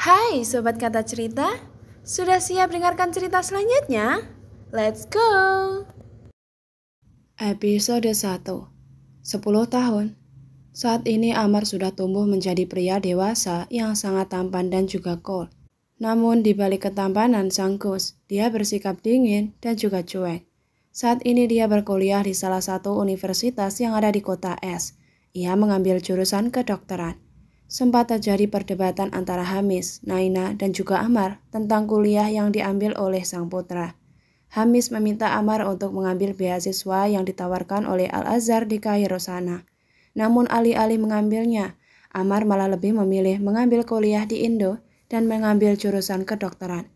Hai Sobat Kata Cerita, sudah siap dengarkan cerita selanjutnya? Let's go! Episode 1. 10 tahun. Saat ini Amar sudah tumbuh menjadi pria dewasa yang sangat tampan dan juga cool. Namun di balik ketampanan sang kus, dia bersikap dingin dan juga cuek. Saat ini dia berkuliah di salah satu universitas yang ada di kota S. Ia mengambil jurusan kedokteran. Sempat terjadi perdebatan antara Hamis, Naina, dan juga Amar tentang kuliah yang diambil oleh sang putra. Hamis meminta Amar untuk mengambil beasiswa yang ditawarkan oleh Al-Azhar di Kairo sana. Namun alih-alih mengambilnya, Amar malah lebih memilih mengambil kuliah di Indo dan mengambil jurusan kedokteran.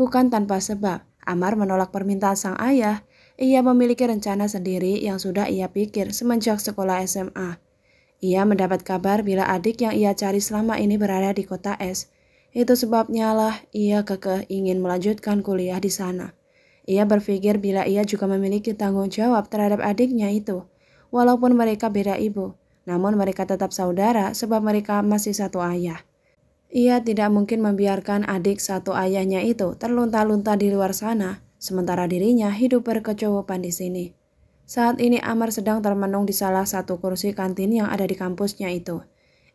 Bukan tanpa sebab, Amar menolak permintaan sang ayah. Ia memiliki rencana sendiri yang sudah ia pikir semenjak sekolah SMA. Ia mendapat kabar bila adik yang ia cari selama ini berada di kota S. Itu sebabnya lah ia kekeh ingin melanjutkan kuliah di sana. Ia berpikir bila ia juga memiliki tanggung jawab terhadap adiknya itu. Walaupun mereka beda ibu, namun mereka tetap saudara sebab mereka masih satu ayah. Ia tidak mungkin membiarkan adik satu ayahnya itu terlunta-lunta di luar sana, sementara dirinya hidup berkecukupan di sini. Saat ini Amar sedang termenung di salah satu kursi kantin yang ada di kampusnya itu.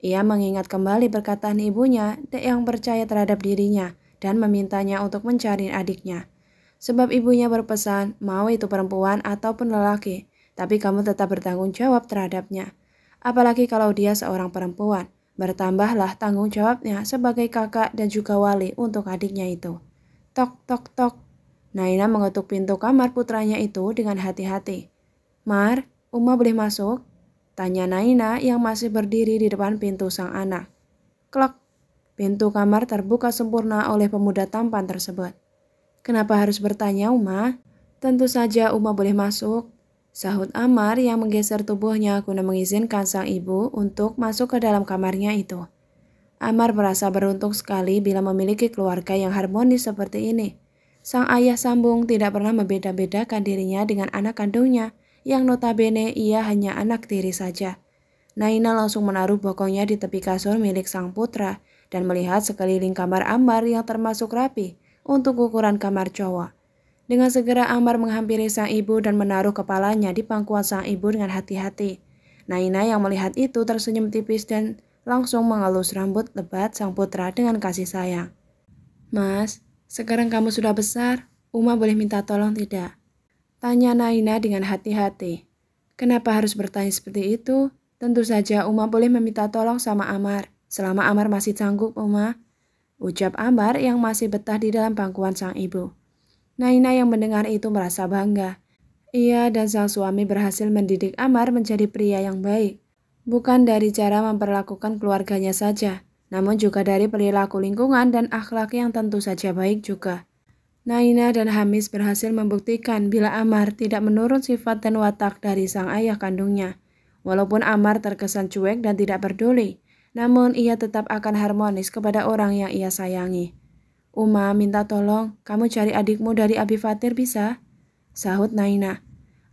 Ia mengingat kembali perkataan ibunya yang percaya terhadap dirinya dan memintanya untuk mencari adiknya. Sebab ibunya berpesan, mau itu perempuan ataupun lelaki, tapi kamu tetap bertanggung jawab terhadapnya. Apalagi kalau dia seorang perempuan, bertambahlah tanggung jawabnya sebagai kakak dan juga wali untuk adiknya itu. Tok, tok, tok. Naina mengetuk pintu kamar putranya itu dengan hati-hati. Mar, Uma boleh masuk? Tanya Naina yang masih berdiri di depan pintu sang anak. Klok, pintu kamar terbuka sempurna oleh pemuda tampan tersebut. Kenapa harus bertanya, Uma? Tentu saja Uma boleh masuk, sahut Amar yang menggeser tubuhnya guna mengizinkan sang ibu untuk masuk ke dalam kamarnya itu. Amar merasa beruntung sekali bila memiliki keluarga yang harmonis seperti ini. Sang ayah sambung tidak pernah membeda-bedakan dirinya dengan anak kandungnya, yang notabene ia hanya anak tiri saja. Naina langsung menaruh bokongnya di tepi kasur milik sang putra dan melihat sekeliling kamar Amar yang termasuk rapi untuk ukuran kamar cowok. Dengan segera Amar menghampiri sang ibu dan menaruh kepalanya di pangkuan sang ibu dengan hati-hati. Naina yang melihat itu tersenyum tipis dan langsung mengelus rambut lebat sang putra dengan kasih sayang. Mas, sekarang kamu sudah besar, Uma boleh minta tolong tidak? Tanya Naina dengan hati-hati. Kenapa harus bertanya seperti itu? Tentu saja Uma boleh meminta tolong sama Amar. Selama Amar masih sanggup, Uma. Ucap Amar yang masih betah di dalam pangkuan sang ibu. Naina yang mendengar itu merasa bangga. Ia dan sang suami berhasil mendidik Amar menjadi pria yang baik. Bukan dari cara memperlakukan keluarganya saja, namun juga dari perilaku lingkungan dan akhlak yang tentu saja baik juga. Naina dan Hamis berhasil membuktikan bila Amar tidak menurun sifat dan watak dari sang ayah kandungnya. Walaupun Amar terkesan cuek dan tidak peduli, namun ia tetap akan harmonis kepada orang yang ia sayangi. Uma minta tolong, kamu cari adikmu dari Abi Fatir bisa? Sahut Naina.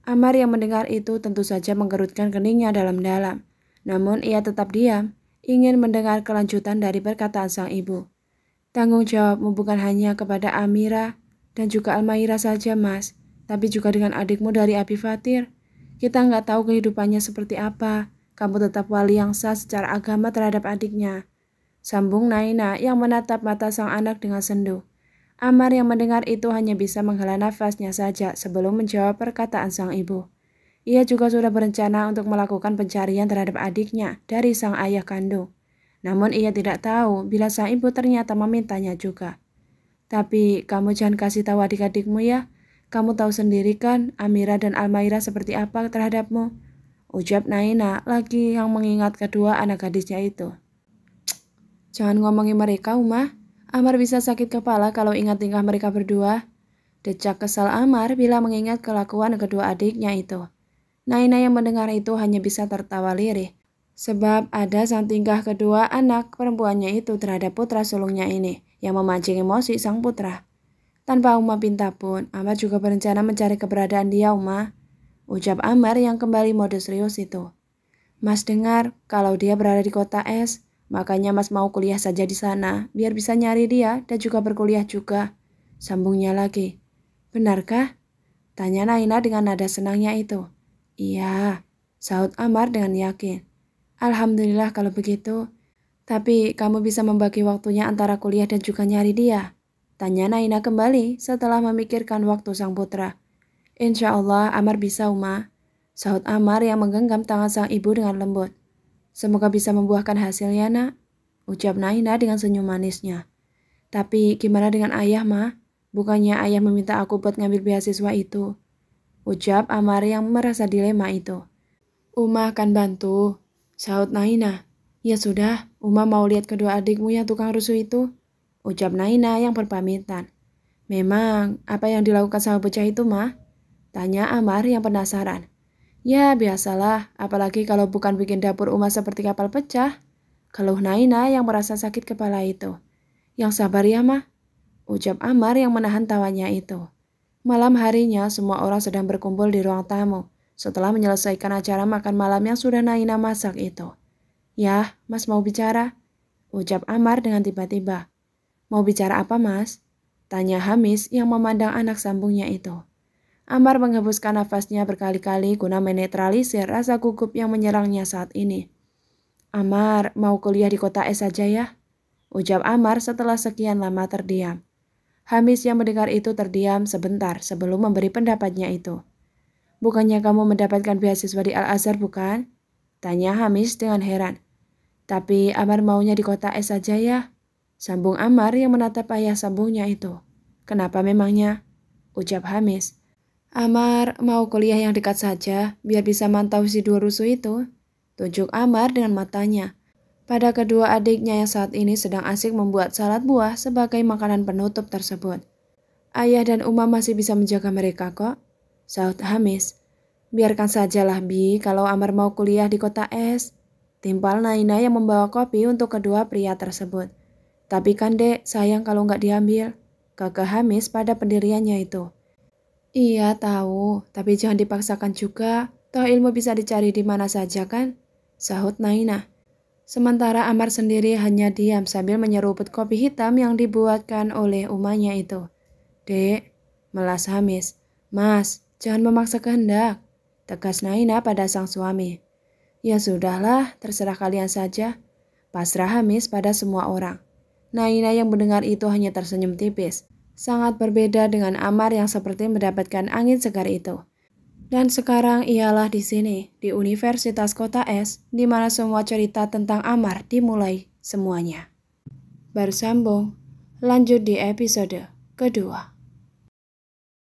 Amar yang mendengar itu tentu saja menggerutkan keningnya dalam-dalam. Namun ia tetap diam, ingin mendengar kelanjutan dari perkataan sang ibu. Tanggung jawabmu bukan hanya kepada Amira dan juga Almaira saja, Mas, tapi juga dengan adikmu dari Abi Fatir. Kita nggak tahu kehidupannya seperti apa. Kamu tetap wali yang sah secara agama terhadap adiknya. Sambung Naina yang menatap mata sang anak dengan sendu. Amar yang mendengar itu hanya bisa menghela nafasnya saja sebelum menjawab perkataan sang ibu. Ia juga sudah berencana untuk melakukan pencarian terhadap adiknya dari sang ayah kandung. Namun ia tidak tahu bila sang ibu ternyata memintanya juga. Tapi kamu jangan kasih tahu adik-adikmu ya. Kamu tahu sendiri kan Amira dan Almaira seperti apa terhadapmu. Ucap Naina lagi yang mengingat kedua anak gadisnya itu. Jangan ngomongin mereka, Uma. Amar bisa sakit kepala kalau ingat tingkah mereka berdua. Decak kesal Amar bila mengingat kelakuan kedua adiknya itu. Naina yang mendengar itu hanya bisa tertawa lirih. Sebab ada sang tingkah kedua anak perempuannya itu terhadap putra sulungnya ini yang memancing emosi sang putra. Tanpa Uma pinta pun, Amar juga berencana mencari keberadaan dia, Uma. Ucap Amar yang kembali mode serius itu. Mas dengar kalau dia berada di kota S, Makanya Mas mau kuliah saja di sana, biar bisa nyari dia dan juga berkuliah juga. Sambungnya lagi. Benarkah? Tanya Naina dengan nada senangnya itu. Iya, sahut Amar dengan yakin. Alhamdulillah kalau begitu. Tapi kamu bisa membagi waktunya antara kuliah dan juga nyari dia? Tanya Naina kembali setelah memikirkan waktu sang putra. Insya Allah Amar bisa, Uma. Sahut Amar yang menggenggam tangan sang ibu dengan lembut. Semoga bisa membuahkan hasilnya, nak. Ucap Naina dengan senyum manisnya. Tapi gimana dengan ayah, Ma? Bukannya ayah meminta aku buat ngambil beasiswa itu? Ucap Amar yang merasa dilema itu. Uma akan bantu, sahut Naina. Ya sudah, Uma mau lihat kedua adikmu yang tukang rusuh itu. Ucap Naina yang berpamitan. Memang, apa yang dilakukan sama bocah itu, Ma? Tanya Amar yang penasaran. Ya biasalah, apalagi kalau bukan bikin dapur Uma seperti kapal pecah. Keluh Naina yang merasa sakit kepala itu. Yang sabar ya, Ma. Ucap Amar yang menahan tawanya itu. Malam harinya semua orang sedang berkumpul di ruang tamu setelah menyelesaikan acara makan malam yang sudah Naina masak itu. Ya, Mas mau bicara? Ucap Amar dengan tiba-tiba. Mau bicara apa, Mas? Tanya Hamis yang memandang anak sambungnya itu. Amar menghembuskan nafasnya berkali-kali guna menetralisir rasa gugup yang menyerangnya saat ini. Amar, mau kuliah di kota S saja ya? Ucap Amar setelah sekian lama terdiam. Hamis yang mendengar itu terdiam sebentar sebelum memberi pendapatnya itu. Bukannya kamu mendapatkan beasiswa di Al-Azhar bukan? Tanya Hamis dengan heran. Tapi Amar maunya di kota S saja ya? Sambung Amar yang menatap ayah sambungnya itu. Kenapa memangnya? Ucap Hamis. Amar mau kuliah yang dekat saja, biar bisa mantau si dua rusuh itu. Tunjuk Amar dengan matanya pada kedua adiknya yang saat ini sedang asik membuat salad buah sebagai makanan penutup tersebut. Ayah dan Uma masih bisa menjaga mereka kok, sahut Hamis. Biarkan sajalah Bi kalau Amar mau kuliah di kota S. Timpal Naina yang membawa kopi untuk kedua pria tersebut. Tapi kan dek, sayang kalau nggak diambil. Kakak Hamis pada pendiriannya itu. Iya tahu, tapi jangan dipaksakan juga. Toh ilmu bisa dicari di mana saja kan? Sahut Naina. Sementara Amar sendiri hanya diam sambil menyeruput kopi hitam yang dibuatkan oleh umanya itu. Dek, melas Hamis. Mas, jangan memaksa kehendak. Tegas Naina pada sang suami. Ya sudahlah, terserah kalian saja. Pasrah Hamis pada semua orang. Naina yang mendengar itu hanya tersenyum tipis. Sangat berbeda dengan Amar yang seperti mendapatkan angin segar itu. Dan sekarang ialah di sini, di Universitas Kota S, di mana semua cerita tentang Amar dimulai semuanya. Bersambung, lanjut di episode kedua.